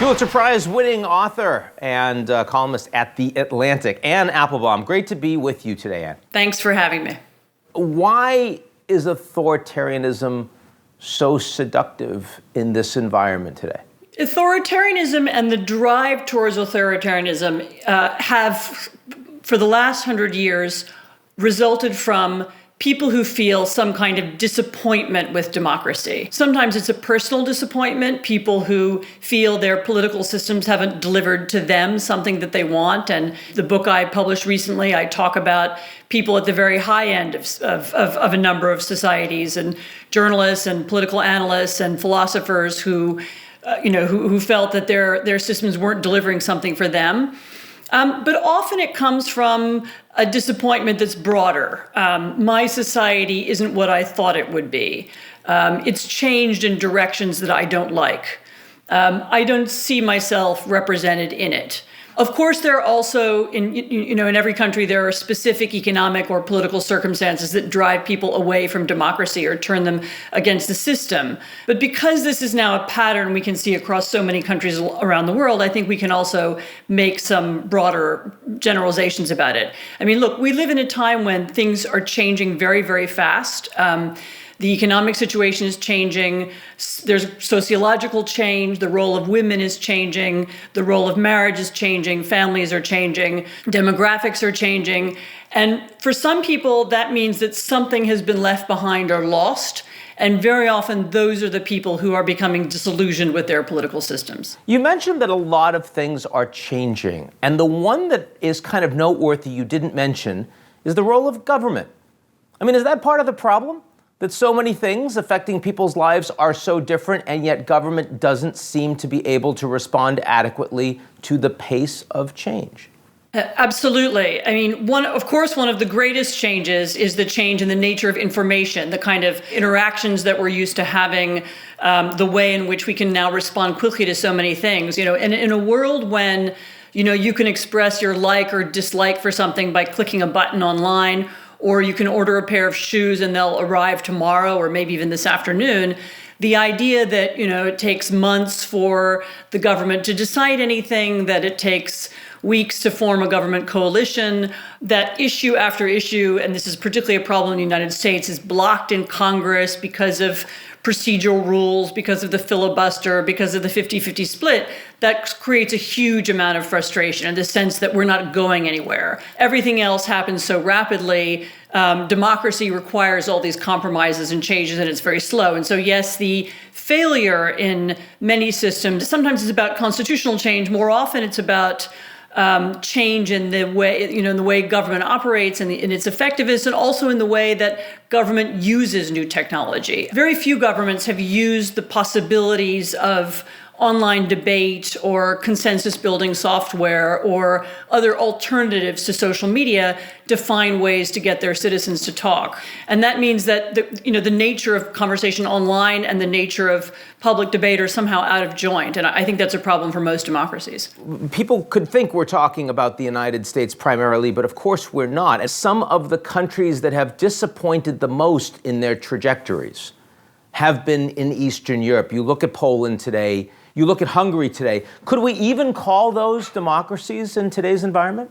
Pulitzer Prize-winning author and columnist at The Atlantic, Anne Applebaum. Great to be with you today, Anne. Thanks for having me. Why is authoritarianism so seductive in this environment today? Authoritarianism and the drive towards authoritarianism have, for the last 100 years, resulted from people who feel some kind of disappointment with democracy. Sometimes it's a personal disappointment, people who feel their political systems haven't delivered to them something that they want. And the book I published recently, I talk about people at the very high end of a number of societies, and journalists and political analysts and philosophers who felt that their systems weren't delivering something for them. But often it comes from a disappointment that's broader. My society isn't what I thought it would be. It's changed in directions that I don't like. I don't see myself represented in it. Of course, there are also, in every country, there are specific economic or political circumstances that drive people away from democracy or turn them against the system. But because this is now a pattern we can see across so many countries around the world, I think we can also make some broader generalizations about it. I mean, look, we live in a time when things are changing very, very fast. The economic situation is changing. There's sociological change. The role of women is changing. The role of marriage is changing. Families are changing. Demographics are changing. And for some people, that means that something has been left behind or lost. And very often, those are the people who are becoming disillusioned with their political systems. You mentioned that a lot of things are changing. And the one that is kind of noteworthy you didn't mention is the role of government. I mean, is that part of the problem? That so many things affecting people's lives are so different, and yet government doesn't seem to be able to respond adequately to the pace of change? Absolutely. I mean, one of the greatest changes is the change in the nature of information, the kind of interactions that we're used to having, the way in which we can now respond quickly to so many things. And in a world when, you can express your like or dislike for something by clicking a button online, or you can order a pair of shoes and they'll arrive tomorrow or maybe even this afternoon. The idea that, it takes months for the government to decide anything, that it takes weeks to form a government coalition, that issue after issue, and this is particularly a problem in the United States, is blocked in Congress because of procedural rules, because of the filibuster, because of the 50-50 split, that creates a huge amount of frustration in the sense that we're not going anywhere. Everything else happens so rapidly. Democracy requires all these compromises and changes, and it's very slow. And so, yes, the failure in many systems, sometimes it's about constitutional change. More often it's about change in the way, in the way government operates and in its effectiveness, and also in the way that government uses new technology. Very few governments have used the possibilities of online debate or consensus building software or other alternatives to social media to find ways to get their citizens to talk. And that means that the nature of conversation online and the nature of public debate are somehow out of joint. And I think that's a problem for most democracies. People could think we're talking about the United States primarily, but of course we're not. As some of the countries that have disappointed the most in their trajectories have been in Eastern Europe. You look at Poland today, you look at Hungary today. Could we even call those democracies in today's environment?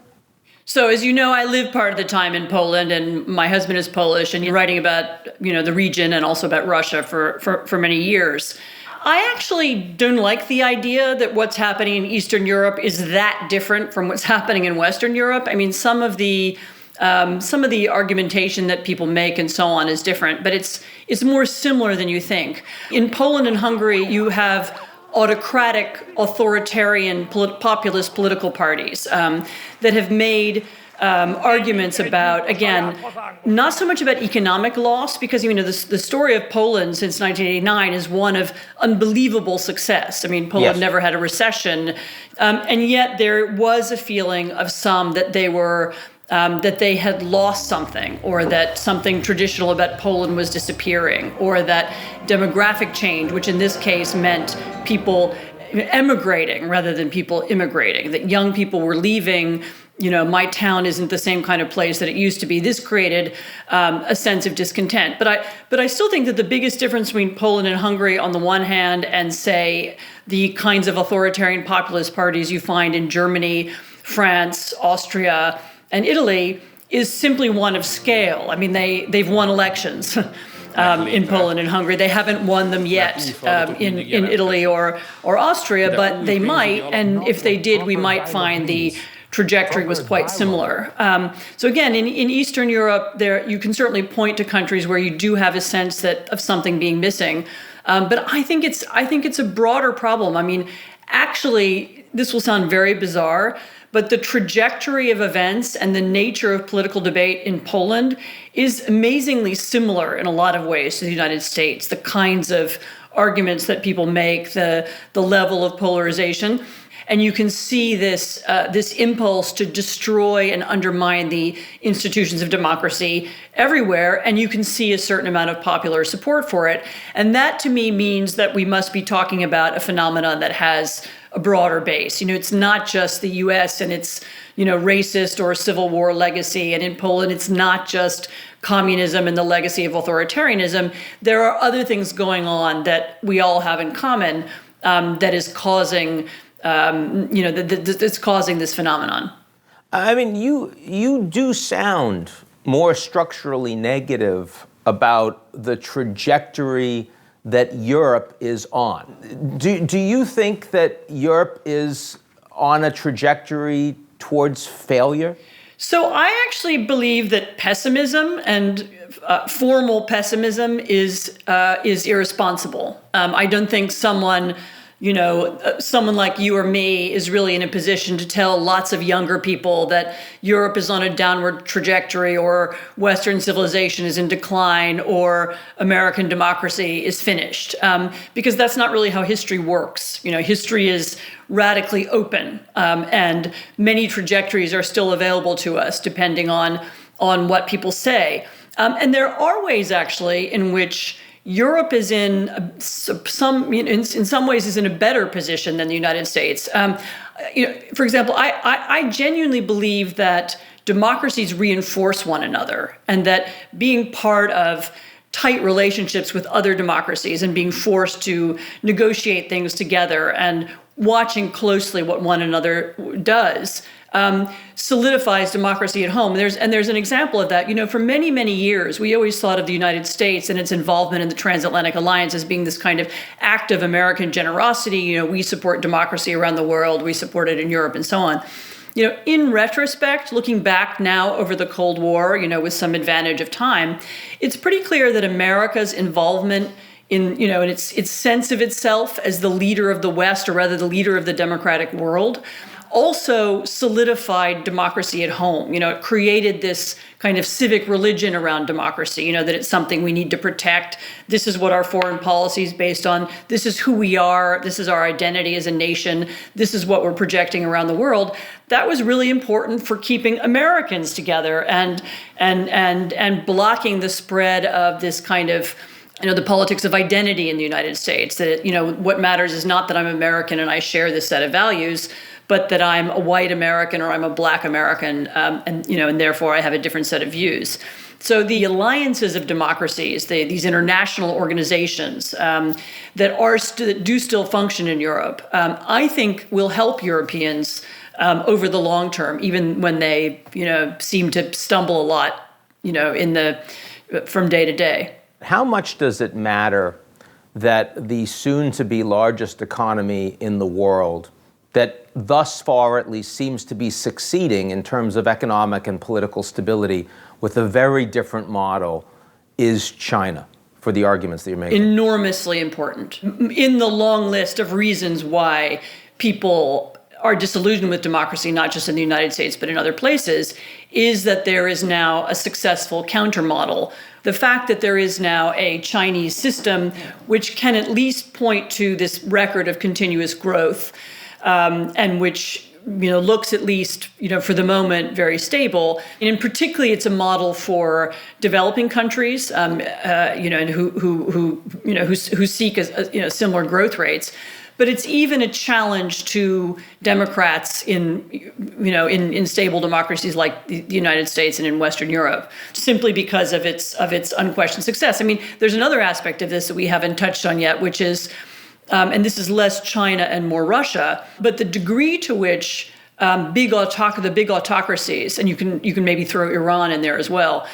So as you know, I lived part of the time in Poland, and my husband is Polish, and you're writing about, the region and also about Russia for many years. I actually don't like the idea that what's happening in Eastern Europe is that different from what's happening in Western Europe. I mean, some of the argumentation that people make and so on is different, but it's more similar than you think. In Poland and Hungary, you have autocratic, authoritarian, populist political parties that have made arguments about, again, not so much about economic loss, because the story of Poland since 1989 is one of unbelievable success. I mean, Poland never had a recession, and yet there was a feeling of some that they were that they had lost something, or that something traditional about Poland was disappearing, or that demographic change, which in this case meant people emigrating rather than people immigrating, that young people were leaving. My town isn't the same kind of place that it used to be. This created a sense of discontent. But I still think that the biggest difference between Poland and Hungary on the one hand and, say, the kinds of authoritarian populist parties you find in Germany, France, Austria, and Italy is simply one of scale. I mean, they've won elections in Poland and Hungary. They haven't won them yet in Italy or Austria, but they might. And if they did, we might find the trajectory was quite similar. So again, in Eastern Europe, you can certainly point to countries where you do have a sense of something being missing. But I think it's a broader problem. I mean, actually, this will sound very bizarre, but the trajectory of events and the nature of political debate in Poland is amazingly similar in a lot of ways to the United States. The kinds of arguments that people make, the level of polarization. And you can see this impulse to destroy and undermine the institutions of democracy everywhere, and you can see a certain amount of popular support for it. And that, to me, means that we must be talking about a phenomenon that has a broader base. It's not just the U.S. and its, racist or Civil War legacy, and in Poland, it's not just communism and the legacy of authoritarianism. There are other things going on that we all have in common that is causing that's causing this phenomenon. I mean, you do sound more structurally negative about the trajectory that Europe is on. Do you think that Europe is on a trajectory towards failure? So I actually believe that pessimism and formal pessimism is irresponsible. I don't think someone like you or me is really in a position to tell lots of younger people that Europe is on a downward trajectory or Western civilization is in decline or American democracy is finished, because that's not really how history works. History is radically open, and many trajectories are still available to us depending on what people say. And there are ways, actually, in which Europe is in some ways is in a better position than the United States. For example, I genuinely believe that democracies reinforce one another, and that being part of tight relationships with other democracies and being forced to negotiate things together and watching closely what one another does solidifies democracy at home. There's an example of that. For many, many years, we always thought of the United States and its involvement in the transatlantic alliance as being this kind of act of American generosity. We support democracy around the world. We support it in Europe and so on. In retrospect, looking back now over the Cold War, with some advantage of time, it's pretty clear that America's involvement in its sense of itself as the leader of the West, or rather the leader of the democratic world, also solidified democracy at home. It created this kind of civic religion around democracy, that it's something we need to protect. This is what our foreign policy is based on. This is who we are. This is our identity as a nation. This is what we're projecting around the world. That was really important for keeping Americans together and blocking the spread of this kind of the politics of identity in the United States, that, what matters is not that I'm American and I share this set of values, but that I'm a white American or I'm a black American, and therefore I have a different set of views. So the alliances of democracies, these international organizations that do still function in Europe, I think will help Europeans over the long term, even when they, seem to stumble a lot, from day to day. How much does it matter that the soon-to-be largest economy in the world, that thus far at least seems to be succeeding in terms of economic and political stability with a very different model, is China, for the arguments that you're making? Enormously important. In the long list of reasons why people are disillusioned with democracy, not just in the United States, but in other places, is that there is now a successful countermodel. The fact that there is now a Chinese system which can at least point to this record of continuous growth, and which looks at least for the moment very stable. And in particularly, it's a model for developing countries, and who seek similar growth rates. but it's even a challenge to Democrats in stable democracies like the United States and in Western Europe, simply because of its unquestioned success. I mean, there's another aspect of this that we haven't touched on yet, which is, and this is less China and more Russia, but the degree to which the big autocracies, and you can maybe throw Iran in there as well,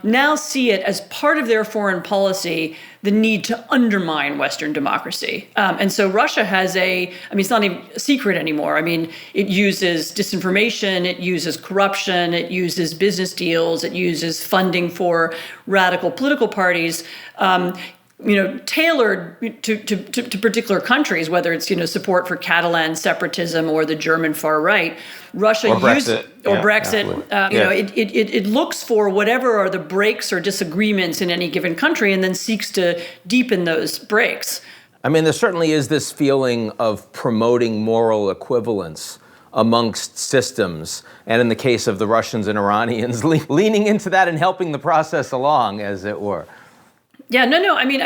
now see it as part of their foreign policy, the need to undermine Western democracy. And so Russia has it's not even a secret anymore. I mean, it uses disinformation, it uses corruption, it uses business deals, it uses funding for radical political parties, tailored to particular countries, whether it's, support for Catalan separatism or the German far right. Russia Brexit. Brexit. It looks for whatever are the breaks or disagreements in any given country and then seeks to deepen those breaks. I mean, there certainly is this feeling of promoting moral equivalence amongst systems, and in the case of the Russians and Iranians, leaning into that and helping the process along, as it were. Yeah, no. I mean,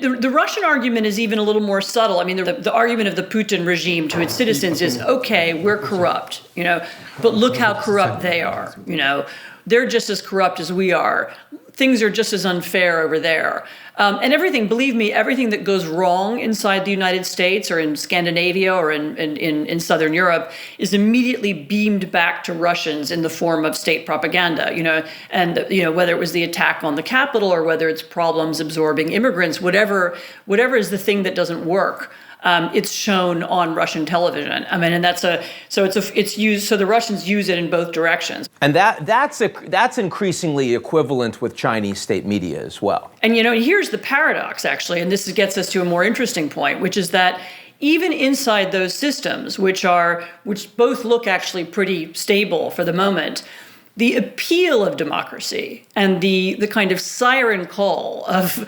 the Russian argument is even a little more subtle. I mean, the argument of the Putin regime to its citizens is, okay, we're corrupt, but look how corrupt they are. They're just as corrupt as we are. Things are just as unfair over there. And believe me, everything that goes wrong inside the United States or in Scandinavia or in Southern Europe is immediately beamed back to Russians in the form of state propaganda, whether it was the attack on the Capitol or whether it's problems absorbing immigrants, whatever is the thing that doesn't work. It's shown on Russian television. I mean, and it's used. So the Russians use it in both directions. And that's increasingly equivalent with Chinese state media as well. And here's the paradox, actually, and this gets us to a more interesting point, which is that even inside those systems, which both look actually pretty stable for the moment, the appeal of democracy and the kind of siren call of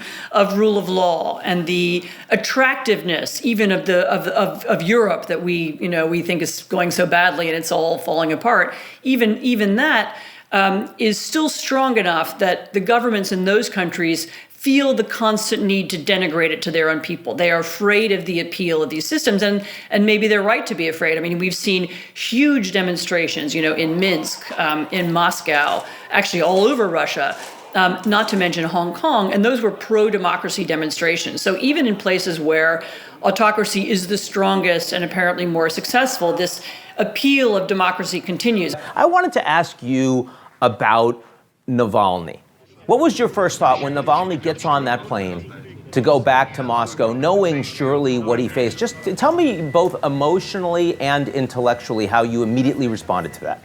rule of law and the attractiveness even of Europe that we think is going so badly and it's all falling apart, even that is still strong enough that the governments in those countries feel the constant need to denigrate it to their own people. They are afraid of the appeal of these systems, and maybe they're right to be afraid. I mean, we've seen huge demonstrations, in Minsk, in Moscow, actually all over Russia, not to mention Hong Kong, and those were pro-democracy demonstrations. So even in places where autocracy is the strongest and apparently more successful, this appeal of democracy continues. I wanted to ask you about Navalny. What was your first thought when Navalny gets on that plane to go back to Moscow, knowing surely what he faced? Just tell me both emotionally and intellectually how you immediately responded to that.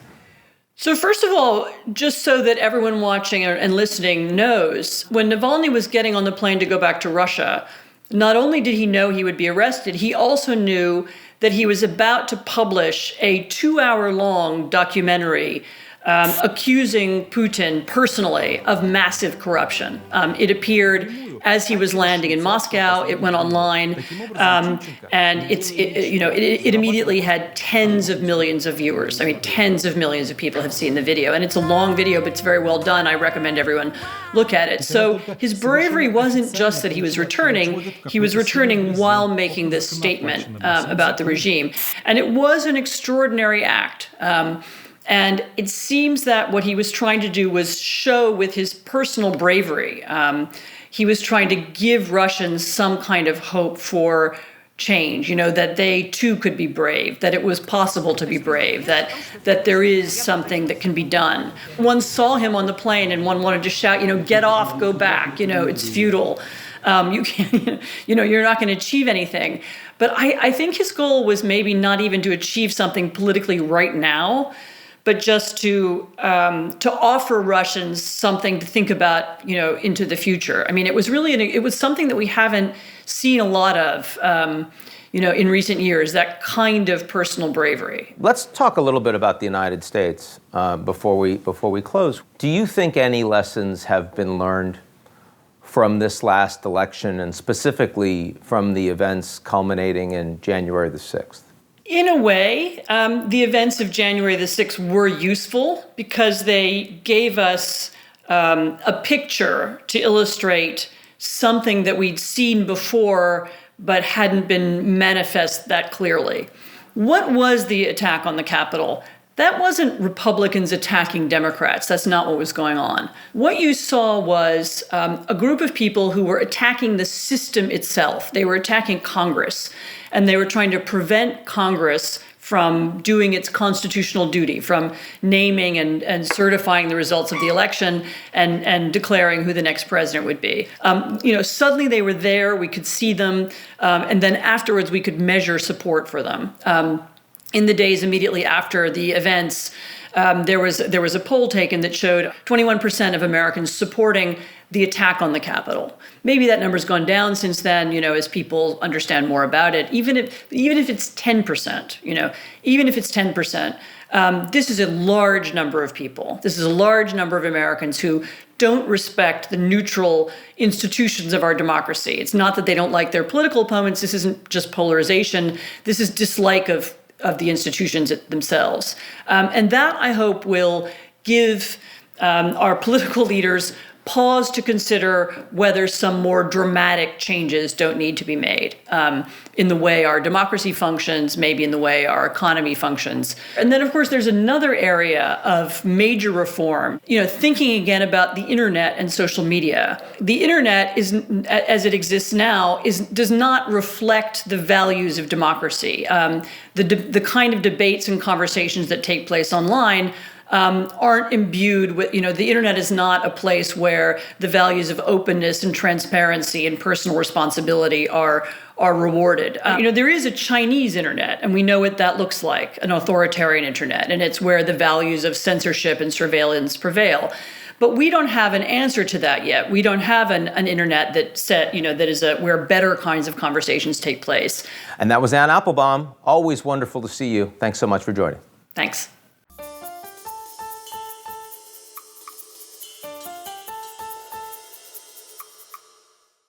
So first of all, just so that everyone watching and listening knows, when Navalny was getting on the plane to go back to Russia, not only did he know he would be arrested, he also knew that he was about to publish a 2-hour-long documentary accusing Putin personally of massive corruption. It appeared as he was landing in Moscow. It went online, and it immediately had tens of millions of viewers. I mean, tens of millions of people have seen the video, and it's a long video, but it's very well done. I recommend everyone look at it. So his bravery wasn't just that he was returning while making this statement about the regime, and it was an extraordinary act. And it seems that what he was trying to do was show with his personal bravery. He was trying to give Russians some kind of hope for change, that they too could be brave, that it was possible to be brave, that there is something that can be done. One saw him on the plane and one wanted to shout, get off, go back, it's futile. You can't, you're not going to achieve anything. But I think his goal was maybe not even to achieve something politically right now, but just to offer Russians something to think about, into the future. I mean, it was really it was something that we haven't seen a lot of, in recent years. That kind of personal bravery. Let's talk a little bit about the United States before we close. Do you think any lessons have been learned from this last election, and specifically from the events culminating in January the 6th? In a way, the events of January the 6th were useful because they gave us a picture to illustrate something that we'd seen before, but hadn't been manifest that clearly. What was the attack on the Capitol? That wasn't Republicans attacking Democrats. That's not what was going on. What you saw was a group of people who were attacking the system itself. They were attacking Congress, and they were trying to prevent Congress from doing its constitutional duty, from naming and certifying the results of the election and declaring who the next president would be. Suddenly they were there, we could see them, and then afterwards we could measure support for them. In the days immediately after the events, there was a poll taken that showed 21% of Americans supporting the attack on the Capitol. Maybe that number's gone down since then, as people understand more about it. Even if it's 10%, even if it's 10%, this is a large number of people. This is a large number of Americans who don't respect the neutral institutions of our democracy. It's not that they don't like their political opponents. This isn't just polarization. This is dislike of the institutions themselves. And that, I hope, will give our political leaders pause to consider whether some more dramatic changes don't need to be made in the way our democracy functions, maybe in the way our economy functions. And then, of course, there's another area of major reform, thinking again about the internet and social media. The internet, as it exists now, does not reflect the values of democracy. The kind of debates and conversations that take place online aren't imbued with, the internet is not a place where the values of openness and transparency and personal responsibility are rewarded. There is a Chinese internet, and we know what that looks like, an authoritarian internet, and it's where the values of censorship and surveillance prevail. But we don't have an answer to that yet. We don't have an internet that is where better kinds of conversations take place. And that was Anne Applebaum. Always wonderful to see you. Thanks so much for joining. Thanks.